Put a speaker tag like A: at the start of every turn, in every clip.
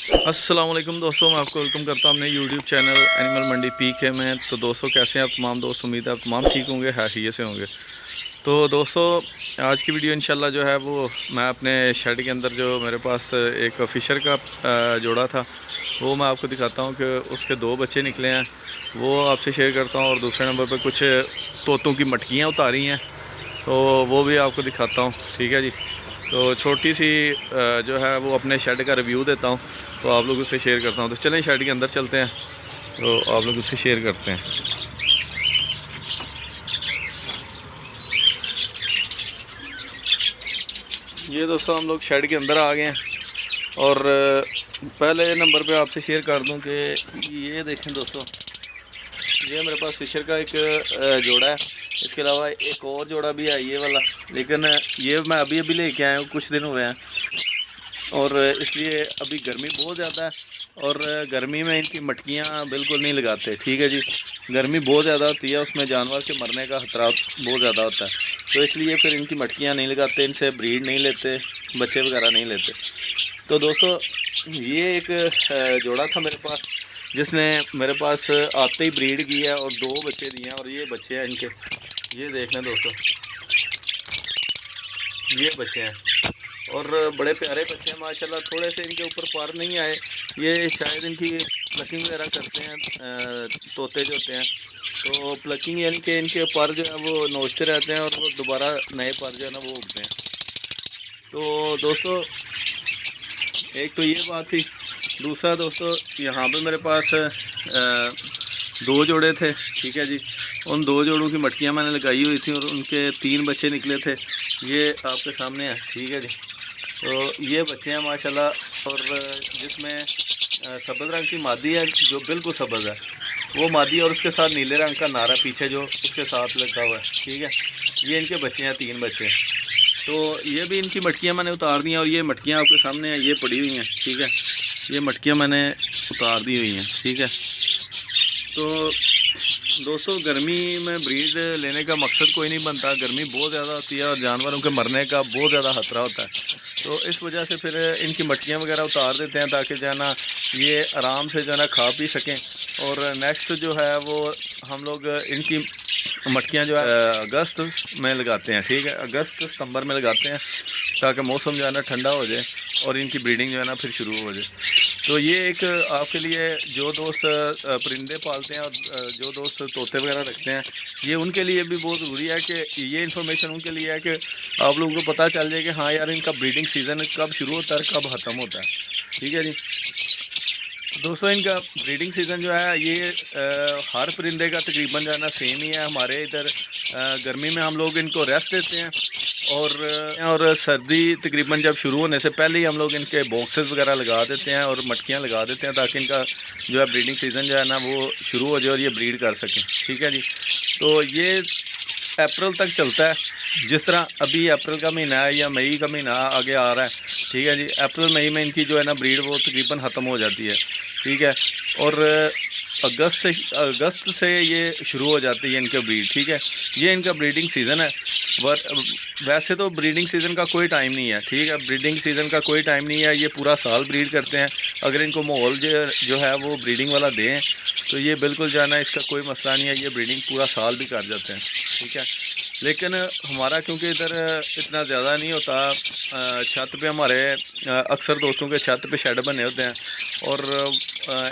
A: अस्सलाम वालेकुम दोस्तों, मैं आपको वेलकम करता हूं अपने यूट्यूब चैनल एनिमल मंडी पीके में। तो दोस्तों कैसे हैं आप तमाम दोस्त? उम्मीद है आप तमाम ठीक होंगे, हैसियत से होंगे। तो दोस्तों आज की वीडियो इंशाल्लाह जो है वो मैं अपने शेड के अंदर जो मेरे पास एक फ़िशर का जोड़ा था वो मैं आपको दिखाता हूं कि उसके 2 बच्चे निकले हैं, वो आपसे शेयर करता हूं। और दूसरे नंबर पर कुछ तोतों की मटकियाँ उतारी हैं तो वो भी आपको दिखाता हूँ। ठीक है जी। तो छोटी सी जो है वो अपने शेड का रिव्यू देता हूँ तो आप लोगों से शेयर करता हूँ। तो चलें शेड के अंदर चलते हैं तो आप लोगों से शेयर करते हैं। ये दोस्तों हम लोग शेड के अंदर आ गए हैं और पहले नंबर पे आपसे शेयर कर दूं कि ये देखें दोस्तों, ये मेरे पास फिशर का एक जोड़ा है। इसके अलावा एक और जोड़ा भी है ये वाला, लेकिन ये मैं अभी अभी लेके आया हूँ, कुछ दिन हुए हैं। और इसलिए अभी गर्मी बहुत ज़्यादा है और गर्मी में इनकी मटकियाँ बिल्कुल नहीं लगाते। ठीक है जी, गर्मी बहुत ज़्यादा होती है, उसमें जानवर के मरने का खतरा बहुत ज़्यादा होता है। तो इसलिए फिर इनकी मटकियाँ नहीं लगाते, इनसे ब्रीड नहीं लेते, बच्चे वगैरह नहीं लेते। तो दोस्तों ये एक जोड़ा था मेरे पास जिसने मेरे पास आते ही ब्रीड की है और 2 बच्चे दिए हैं। और ये बच्चे हैं इनके, ये देख लें दोस्तों, ये बच्चे हैं और बड़े प्यारे बच्चे हैं माशाल्लाह। थोड़े से इनके ऊपर पर नहीं आए, ये शायद इनकी प्लकिंग वगैरह करते हैं तोते जो होते हैं। तो प्लकिंग यानी कि इनके पर जो है वो नोचते रहते हैं और वो दोबारा नए पर जो है ना वो उगते हैं। तो दोस्तों एक तो ये बात थी। दूसरा दोस्तों यहाँ पे मेरे पास 2 जोड़े थे। ठीक है जी, उन 2 जोड़ों की मटकियाँ मैंने लगाई हुई थी और उनके 3 बच्चे निकले थे, ये आपके सामने है। ठीक है जी, तो ये बच्चे हैं माशाल्लाह। और जिसमें सब्ज़ रंग की मादी है जो बिल्कुल सब्ज़ है, वो मादी, और उसके साथ नीले रंग का नारा पीछे जो उसके साथ लगा हुआ है। ठीक है, ये इनके बच्चे हैं, 3 बच्चे। तो ये भी इनकी मटकियाँ मैंने उतार दी हैं और ये मटकियाँ आपके सामने हैं, ये पड़ी हुई हैं। ठीक है, ये मटकियाँ मैंने उतार दी हुई हैं। ठीक है, तो दोस्तों गर्मी में ब्रीड लेने का मकसद कोई नहीं बनता, गर्मी बहुत ज़्यादा होती है और जानवरों के मरने का बहुत ज़्यादा खतरा होता है। तो इस वजह से फिर इनकी मटकियाँ वगैरह उतार देते हैं ताकि जो है ना ये आराम से जो है ना खा पी सकें। और नेक्स्ट जो है वो हम लोग इनकी मटकियाँ जो है अगस्त में लगाते हैं। ठीक है, अगस्त सितंबर में लगाते हैं ताकि मौसम जो है ना ठंडा हो जाए और इनकी ब्रीडिंग जो है ना फिर शुरू हो जाए। तो ये एक आपके लिए जो दोस्त परिंदे पालते हैं और जो दोस्त तोते वगैरह रखते हैं, ये उनके लिए भी बहुत ज़रूरी है कि ये इन्फॉर्मेशन उनके लिए है कि आप लोगों को पता चल जाए कि हाँ यार इनका ब्रीडिंग सीज़न कब शुरू होता है कब ख़त्म होता है। ठीक है जी, दोस्तों इनका ब्रीडिंग सीज़न जो है ये हर परिंदे का तकरीबन जो है ना सेम ही है। हमारे इधर गर्मी में हम लोग इनको रेस्ट देते हैं और सर्दी तकरीबन जब शुरू होने से पहले ही हम लोग इनके बॉक्सेस वगैरह लगा देते हैं और मटकियाँ लगा देते हैं ताकि इनका जो है ब्रीडिंग सीज़न जो है ना वो शुरू हो जाए और ये ब्रीड कर सकें। ठीक है जी, तो ये अप्रैल तक चलता है। जिस तरह अभी अप्रैल का महीना है या मई का महीना आगे आ रहा है। ठीक है जी, अप्रैल मई में इनकी जो है ना ब्रीड वो तकरीबन ख़त्म हो जाती है। ठीक है, और अगस्त से ये शुरू हो जाती है इनका ब्रीड। ठीक है, ये इनका ब्रीडिंग सीज़न है। वैसे तो ब्रीडिंग सीज़न का कोई टाइम नहीं है। ठीक है, ब्रीडिंग सीज़न का कोई टाइम नहीं है, ये पूरा साल ब्रीड करते हैं। अगर इनको माहौल जो है वो ब्रीडिंग वाला दें तो ये बिल्कुल जो है ना इसका कोई मसला नहीं है, ये ब्रीडिंग पूरा साल भी कर जाते हैं। ठीक है, लेकिन हमारा क्योंकि इधर इतना ज़्यादा नहीं होता, छत पे हमारे अक्सर दोस्तों के छत पे शेड बने होते हैं और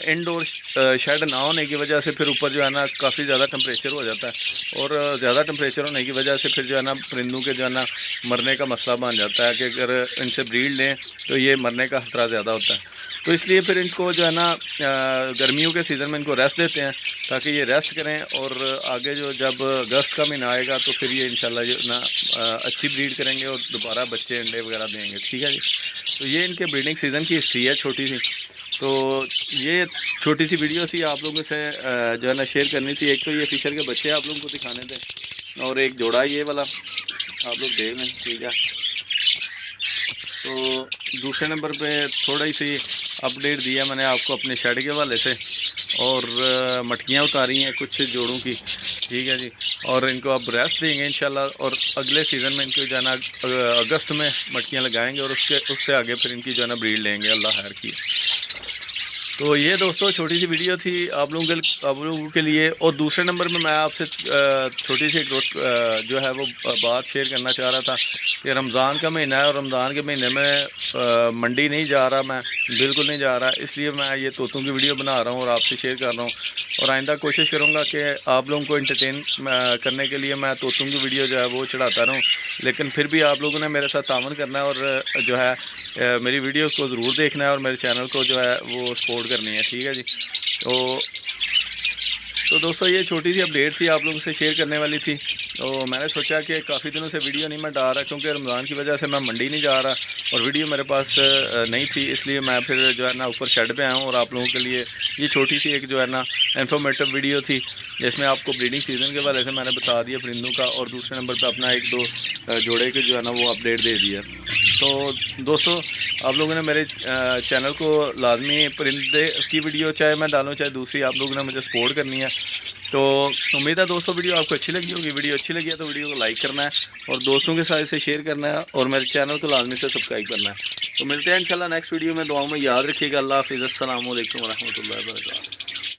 A: इनडोर शेड ना होने की वजह से फिर ऊपर जो है ना काफ़ी ज़्यादा टेम्परेचर हो जाता है और ज़्यादा टेम्परेचर होने की वजह से फिर जो है ना परिंदों के जो है ना मरने का मसला बन जाता है कि अगर इनसे ब्रीड लें तो ये मरने का खतरा ज़्यादा होता है। तो इसलिए फिर इनको जो है ना गर्मियों के सीज़न में इनको रेस्ट देते हैं ताकि ये रेस्ट करें और आगे जो जब अगस्त का महीना आएगा तो फिर ये इंशाल्लाह जो ना अच्छी ब्रीड करेंगे और दोबारा बच्चे अंडे वगैरह देंगे। ठीक है जी, तो ये इनके ब्रीडिंग सीज़न की हिस्ट्री है छोटी सी। तो ये छोटी सी वीडियो थी आप लोगों से जो है ना शेयर करनी थी। एक तो ये फिशर के बच्चे आप लोगों को दिखाने थे और एक जोड़ा ये वाला आप लोग देख लें। ठीक है, तो दूसरे नंबर पे थोड़ा ही सी अपडेट दिया मैंने आपको अपने शेड के हवाले से और मटकियाँ उतारी हैं कुछ जोड़ों की। ठीक है जी, और इनको अब रेस्ट देंगे इंशाल्लाह और अगले सीज़न में इनको जो है ना अगस्त में मटकियाँ लगाएंगे और उससे आगे फिर इनकी जो है ना ब्रीड लेंगे। अल्लाह खैर की। तो ये दोस्तों छोटी सी वीडियो थी आप लोगों के लिए। और दूसरे नंबर में मैं आपसे छोटी सी एक जो है वो बात शेयर करना चाह रहा था कि रमज़ान का महीना है और रमज़ान के महीने में मंडी नहीं जा रहा, मैं बिल्कुल नहीं जा रहा, इसलिए मैं ये तोतों की वीडियो बना रहा हूँ और आपसे शेयर कर रहा हूँ। और आइंदा कोशिश करूँगा कि आप लोगों को एंटरटेन करने के लिए मैं तोतों की वीडियो जो है वो चढ़ाता रहूँ, लेकिन फिर भी आप लोगों ने मेरे साथ तावन करना है और जो है मेरी वीडियो को ज़रूर देखना है और मेरे चैनल को जो है वो सपोर्ट करनी है, ठीक है जी। तो दोस्तों ये छोटी सी अपडेट थी आप लोगों से शेयर करने वाली थी। तो मैंने सोचा कि काफ़ी दिनों से वीडियो नहीं मैं डाल रहा, क्योंकि रमज़ान की वजह से मैं मंडी नहीं जा रहा और वीडियो मेरे पास नहीं थी, इसलिए मैं फिर जो है ना ऊपर शेड पे आया हूँ और आप लोगों के लिए ये छोटी सी एक जो है ना इन्फॉर्मेटिव वीडियो थी, जिसमें आपको ब्रीडिंग सीज़न के हवाले से मैंने बता दिया परिंदों का, और दूसरे नंबर पर अपना एक दो जोड़े के जो है ना वो अपडेट दे दिया। तो दोस्तों आप लोगों ने मेरे चैनल को लाजमी परिंदे की वीडियो चाहे मैं डालूँ चाहे दूसरी, आप लोगों ने मुझे सपोर्ट करनी है। तो उम्मीद है दोस्तों वीडियो आपको अच्छी लगी होगी। वीडियो अच्छी लगी है तो वीडियो को लाइक करना है और दोस्तों के साथ इसे शेयर करना है और मेरे चैनल को लाजमी से सब्सक्राइब करना है। तो मिलते हैं इंशाल्लाह नेक्स्ट वीडियो में। दुआओं में याद रखिएगा। अल्लाह हाफिज़। अस्सलाम वालेकुम व रहमतुल्लाहि व बरकातहू।